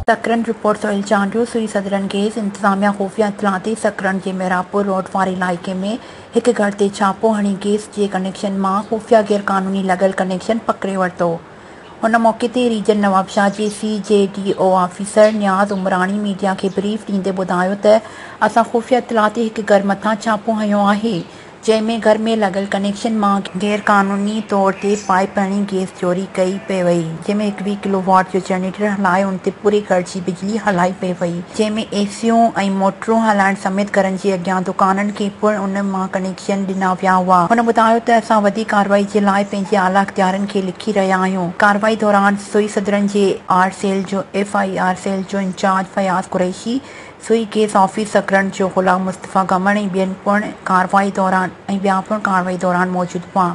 सकरन report Sohail Chandio सुई southern gas इंतजामिया खुफिया इतलाती सकरन के मेरापुर रोड वारे इलाइक़े में एक घर ते छापो हणी गैस के कनेक्शन में खुफिया गैर कानूनी लगल कनेक्शन पकड़े वरितो। हुन मौके ते रीजन नवाबशाह जे CJDO ऑफिसर नियाज़ उमरानी मीडिया के ब्रीफ ॾींदे ॿुधायो त असां खुफिया इतलाती एक घर मथां छापो हयो आहे जंहिंमें घर में लगल कनेक्शन में गैर कानूनी तौर ते पाइप हणी गैस चोरी कई पे वई, जंहिंमें 20 किलोवाट जो जनरेटर हलाए उन ते पूरे घर की बिजली हलाई पे वई, जंहिंमें एसियूं ऐं मोटरूं हलाइण समेत घरनि जे अॻियां दुकाननि खे पिणु उन मां कनेक्शन ॾिना विया हुआ। हुन ॿुधायो त असां वॾी कार्रवाई जे लाइ पंहिंजे आला इख्तियारनि खे लिखी रहिया आहियूं। कार्रवाई दौरान सुई सदरन जे FIR सेल जो इंचार्ज फयाज़ कुरैशी, सुई केस ऑफिस सकरन जो गुलाम मुस्तफ़ा गमन ऐं ॿिया पिणु कार्रवाई दौरान मौजूद हुआ।